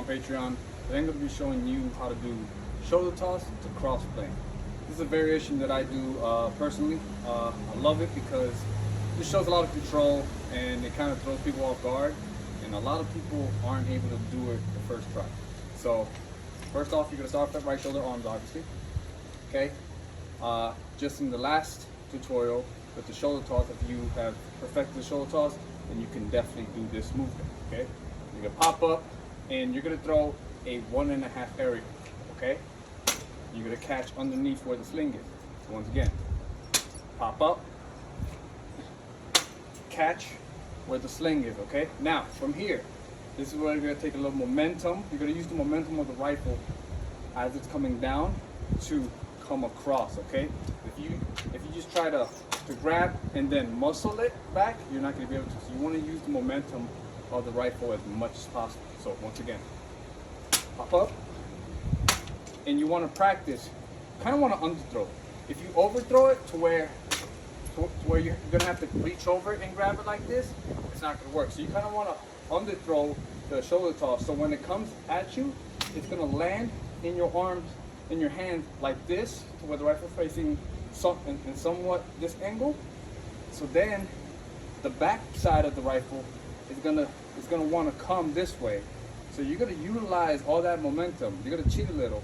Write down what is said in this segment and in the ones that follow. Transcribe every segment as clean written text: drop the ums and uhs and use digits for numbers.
on Patreon. Today I'm going to be showing you how to do shoulder toss to crossplane. This is a variation that I do personally. I love it because it shows a lot of control and it kind of throws people off guard. And a lot of people aren't able to do it the first try. So first off, you're going to start with that right shoulder arms, obviously. Okay. Just in the last tutorial with the shoulder toss, if you have perfected the shoulder toss, then you can definitely do this movement. Okay. You're going to pop up and you're going to throw a 1.5 aerial. Okay. You're going to catch underneath where the sling is. So once again, pop up, catch where the sling is. Okay. Now from here, this is where you're going to take a little momentum. You're going to use the momentum of the rifle as it's coming down to come across. Okay. If you just try to grab and then muscle it back, you're not going to be able to. So you want to use the momentum of the rifle as much as possible. So once again, pop up, and you want to practice. Kind of want to underthrow. If you overthrow it to where you're gonna have to reach over and grab it like this, it's not gonna work. So you kind of want to underthrow the shoulder toss. So when it comes at you, it's gonna land in your arms, in your hand like this, to where the rifle facing in somewhat this angle. So then the back side of the rifle is gonna want to come this way. So you're gonna utilize all that momentum. You're gonna cheat a little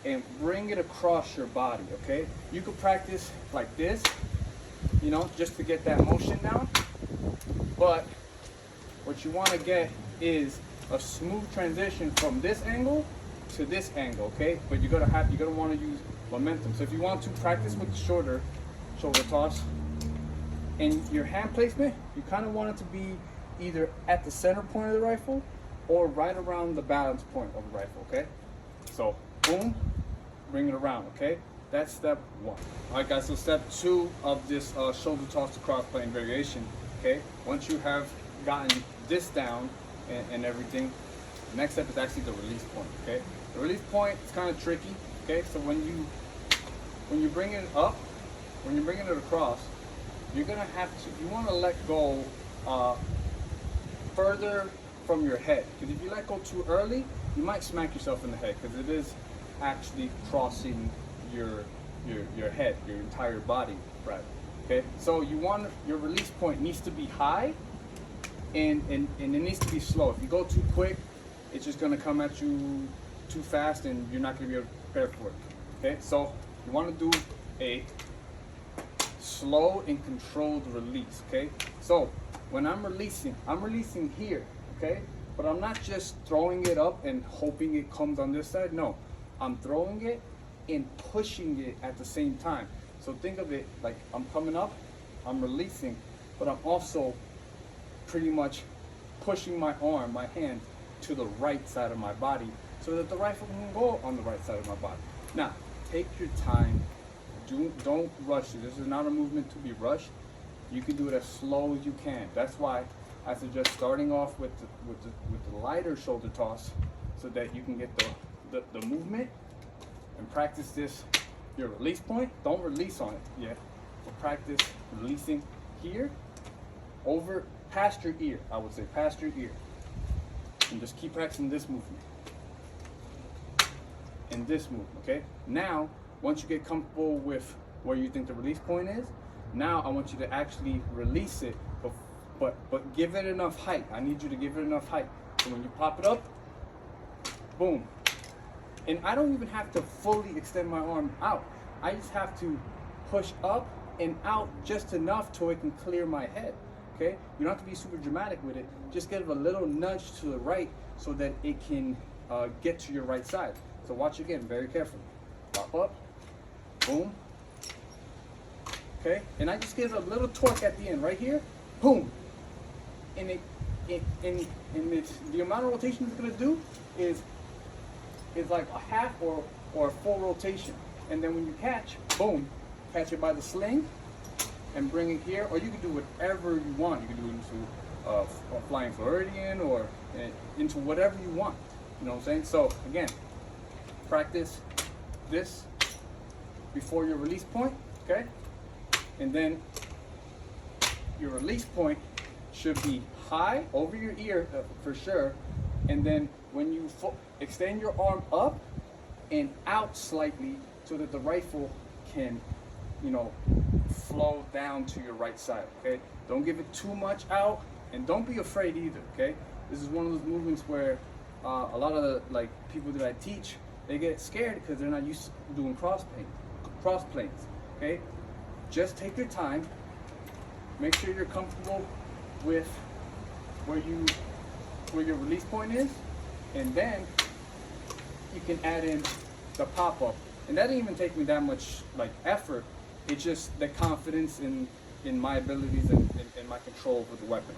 and bring it across your body. Okay. You could practice like this, you know, just to get that motion down. But what you want to get is a smooth transition from this angle to this angle. Okay. But you're gonna want to use momentum. So if you want to practice with the shoulder toss, and your hand placement, you kind of want it to be either at the center point of the rifle or right around the balance point of the rifle. Okay. So boom, bring it around. Okay. That's step one. All right, guys. So step two of this shoulder toss to crossplane variation. Okay. Once you have gotten this down and everything, the next step is actually the release point. Okay. The release point is kind of tricky. Okay. So when you bring it up, when you're bringing it across, you're gonna have to. You want to let go further from your head, because if you let go too early, you might smack yourself in the head, because it is actually crossing your head, your entire body, right? Okay, so you want your release point needs to be high, and it needs to be slow. If you go too quick, it's just gonna come at you too fast, and you're not gonna be able to prepare for it. Okay, so you want to do a slow and controlled release. Okay, so when I'm releasing here. Okay, but I'm not just throwing it up and hoping it comes on this side. No, I'm throwing it and pushing it at the same time. So think of it like I'm coming up, I'm releasing, but I'm also pretty much pushing my arm, my hand, to the right side of my body so that the rifle can go on the right side of my body. Now, take your time. Don't rush it. This is not a movement to be rushed. You can do it as slow as you can. That's why I suggest starting off with the lighter shoulder toss, so that you can get the movement and practice this. Your release point, don't release on it yet, but practice releasing here over past your ear. I would say past your ear, and just keep practicing this movement and this movement. Okay. Now, once you get comfortable with where you think the release point is, now I want you to actually release it. But give it enough height. I need you to give it enough height. So when you pop it up, boom. And I don't even have to fully extend my arm out. I just have to push up and out just enough so it can clear my head. Okay? You don't have to be super dramatic with it. Just give it a little nudge to the right so that it can get to your right side. So watch again, very carefully. Pop up, boom. Okay? And I just give it a little torque at the end, right here. Boom. And the amount of rotation it's going to do is like a half or a full rotation. And then when you catch, boom, catch it by the sling and bring it here, or you can do whatever you want. You can do it into a flying Floridian or into whatever you want. You know what I'm saying? So again, practice this before your release point, okay? And then your release point should be high over your ear for sure, and then when you extend your arm up and out slightly so that the rifle can, you know, flow down to your right side, okay? Don't give it too much out, and don't be afraid either, okay? This is one of those movements where a lot of the people that I teach, they get scared because they're not used to doing cross planes, okay? Just take your time, make sure you're comfortable with where your release point is, and then you can add in the pop-up. And that didn't even take me that much effort. It's just the confidence in my abilities and my control over the weapon.